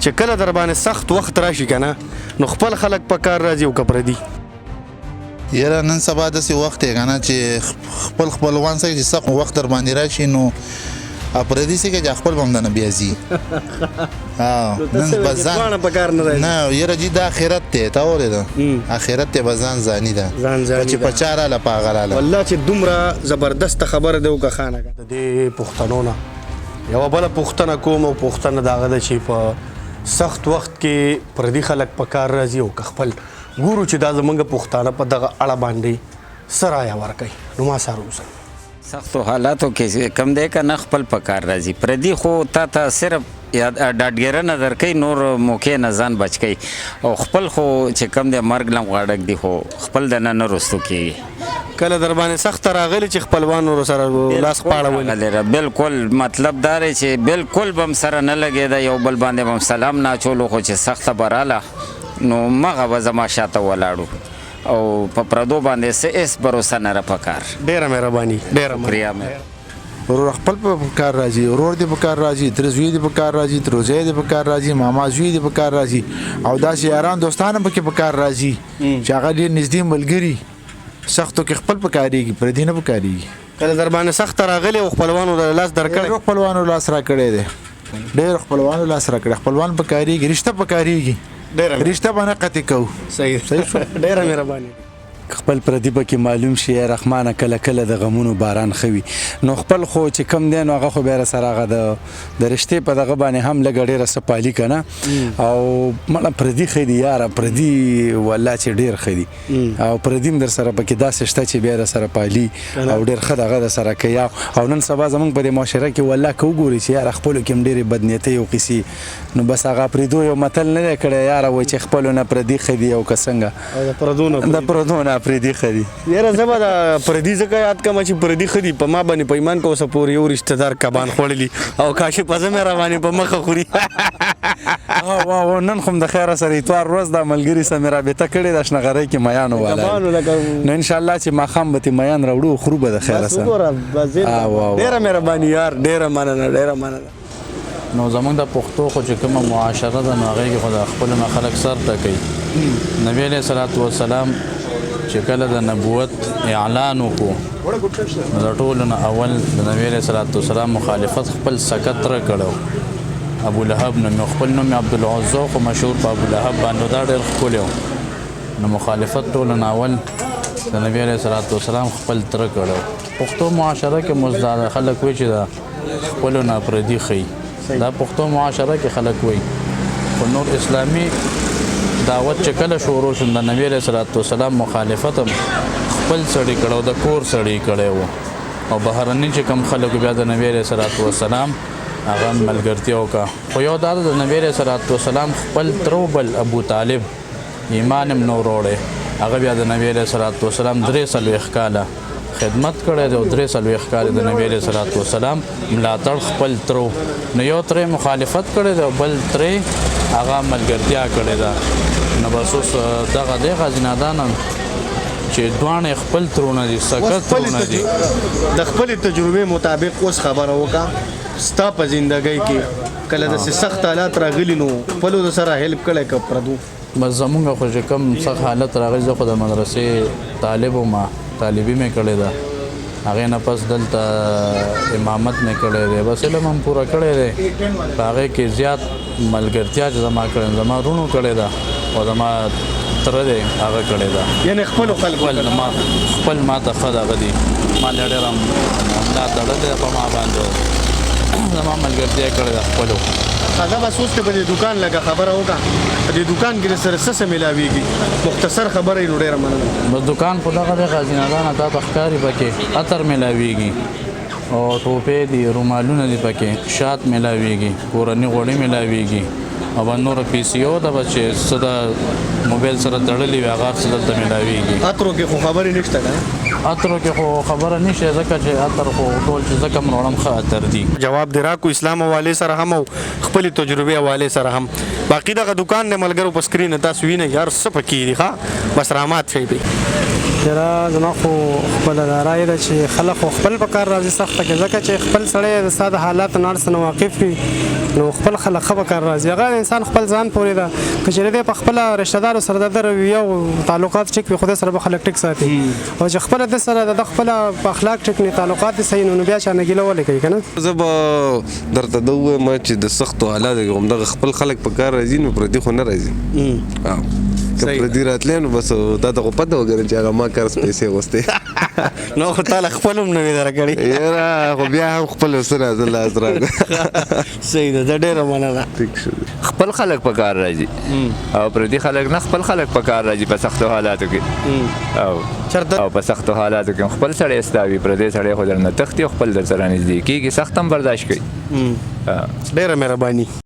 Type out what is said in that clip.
چې کله در باندې سخت وخت راشي که نه نو خپل خلک په کار راځي او که پردي یاره نن سبا داسې وخت دی که نه چې خپل خپلوان سره چې سخت وخت در باندې راشي نو پردي سي چې خپل هم دنه بیا ځي نن بزان په کار نه راځي نه یاره جي دا آخرت دی تا اورېده آخرت دی به ځان ځاني ده چې په چا راله په هغه راله والله چې دومره زبردسته خبره دی وکړه خانه د دې پښتنو نه یوه بله پوښتنه کوم او پوښتنه د هغه ده چې په سخت وخت کې پردي خلک په کار راځي او که خپل ګورو چې دا زموږ پښتانه په دغه اړه باندې څه رایه ورکوي نو ما سره اوسئ سختو حالاتو کې کم دی که نه خپل په کار راځي پردي خو تا ته صرف ډاډګیرنه درکوي نور موقع نه ځان بچ کوي او خپل خو چې کم دی مرګ لم غاړک دی خو خپل دنه نه رستو کېږي کله در باندې سخته راغلې چې خپلوانو سره لاس پاړولي بالکل مطلب دا دی چې بالکل به م سره نه لګېده یو بل باندې به م سلام نه اچولو خو چې سخته به راله نو مغه به زما شاته ولاړو او په پردو باندې څه هېڅ بروسه نه په کار ډېره مهرباني ډېره شکریه ورور خپل په کار راځي ورور دې په کار راځي تر زوی دې په کار راځي تروزی دې په کار راځي ماما زوی دې په کار راځي او داسې یاران دوستان هم پکې په کار راځي چې هغه ډېر نږدې ملګري سختو کې خپل په کارېږي پردي نه په کارېږي کله در باندې سخته راغلې او خپلوانو لاس درکړی خپلوانو لاس را کړی دی ډېر خپلوانو لاس را کړی خپلوان په کارېږي رشته په کارېږي رشته به نه قطع کوو صحیح ډېره مهرباني خپل پردي پکې معلوم شي رحمانه کله کله د غمونو باران خوي نو خپل خو چې کم دی نو هغه خو بیا سره هغه د رشتې په دغه باندې هم لږ ډېره څه پالي که نه او مړه پردي ښه دي یاره پردي والله چې ډېر ښه دي او پردي هم در سره پکې داسې شته چې بیا در سره پالي او ډېر ښه دغه در سره کوي او نن سبا زموږ په دې معاشره کې والله که وګوري چې یاره خپلو کې هم ډېرې بدنیتۍ او قیسې نو بس هغه پردو یو متل نه دی کړی یاره وایي چې خپلو نه پردي ښه دي او که څنګه د پردو نه پردي ښه دي یاره زه به د پردي ځکه یاد کړم چې پردي ښه دي په ما باندې په ایمان که اوسه پورې یو رشته دار کبان خوړلي او کاشي پزه مې روانې په مخه خوري او نن خو د خیره سره اتوار ورځ د ملګري سره مې رابطه کړې ده شنغرۍ کې میانو والا نو انشاءالله چې ماښام به تې میان راوړو خورو به د خیره سره ډېره مهرباني یار ډېره مننه ډېره مننه نو زمونږ د پښتو خو چې کومه معاشره ده نو هغې کې خو د خپلو نه خلک سر ټکوي نبي علیه صلات وسلام چې کله د نبوت اعلان وکړو نو د ټولو نه اول د نبي علیه صلات وسلام مخالفت خپل سکت را کړو ابو لهب نوم خپل نوم عبدالعزا خو مشهور په ابو لهب باندې دا ډېر ښکلی و نو مخالفت ټولو نه اول د نبي علیه صلات وسلام خپل تره کړو پښتو معاشره کې موږ دا خلک وایي چې د خپلو نه پردي ښیي دا پښتو معاشره کې خلک وایي خو نور اسلامي دعوت چې کله شروع شو د نبی علیه صلات وسلام مخالفت هم خپل سړي کړی د کور سړي کړی و او بهرني چې کوم خلکو بیا د نبی علیه صلات وسلام هغه ملګرتیا وکړه خو یو دا د نبی علیه صلات وسلام خپل ترو بل ابو طالب ایمان هم نو وروړی هغه بیا د نبی علیه صلات وسلام 43 کاله خدمت کړی دی او 43 کاله د نبی علیه صلات وسلام ملاتړ خپل ترو نو یو ترې مخالفت کړی دی او بل ترې هغه ملګرتیا کړې ده نو بس اوس دغه دی غازینادان چې دواړه خپل ترونه دي سکت ترونه دي د خپل تجربې مطابق اوس خبره وکړه ستا په زندګۍ کې کله داسې سخت حالات راغلي نو خپلو د سره هیلپ کړی که پردو بس زمونږ خو چې کوم سخت حالت راغلی زه خو د مدرسې طالب وم طالبي مې کړې ده هغې نه پس دلته امامت مې کړی دی بس علم هم پوره کړی دی په هغې کې زیات ملګرتیا چې زما کړې زما رونو کړې ده او زما تره دی هغه کړې ده یعنې خپلو خلکو خپل ما ته ښه دغه دي ما له ډېره ملا تړلی ده په ما باندې زما ملګرتیا کړې ده خپلو هغه بس اوس ته په دې دوکان لږه خبره وکړه په دې دوکان کې د سره څه میلاویږي مختصر خبره یې نو ډېره مننه بس دوکان په دغه دی غازینادانه تا ته ښکاري پکې عطر میلاویږي او ټوپې دي رومالونه دي پکې شات میلاویږي کورني غوړي میلاویږي او به نور پیسیو ده به چې څه د موبایل سره تړلي وي هغه څه دلته میلاویږي عطرو کې خو خبرې نشته که اترو کې خو خبره نشي ځکه چې اتر خو ټول چې ځکه مروړم ښه اتر دي جواب دی راکو اسلام حواله سره هم او خپل تجربه حواله سره هم باقی دغه دکان نه ملګرو په سکرین تاسو وینئ یار څه پکې دي ښه بس رحمت شي دی یاره زما خو خپله دا رایه ده چې خلک خو خپل په کار راځي سخته کې ځکه چې خپل سړی د ستا د حالاتو نه هر څه نه واقف وي نو خپل خلک ښه په کار راځي هغه انسان خپل ځان پورې ده که چېرې دی په خپله رشته دارو سره د ده رویه او تعلقات ټیک وي خو ده سره به خلک ټیک ساتي او چې خپله ده سره د خپله په اخلاق ټیک نه تعلقات دې صحیح نو بیا چا نه ګیله ولې کوي که نه زه به درته دا ووایم چې د سختو حالاتو کې همدغه خپل خلک په کار راځي نو پردي خو نه راځي که پردي راتلی نو بس تا ته خو پته وګرم چې هغه ما قرض پیسې غوښتې نو خو تاله خپل هم نه وي درکړي یاره خو بیا هم خپل سره زه لاس راکړم صحیح ده دا ډېره مننه ټیک شو خپل خلک په کار راځي او پردي خلک نه خپل خلک په کار راځي په سختو حالاتو کې او په سختو حالاتو کې خپل سړی استاوي پردي سړی خو درنه تښتي او خپل در سره نږدې کېږي سخت هم برداشت کوي ډېره مهرباني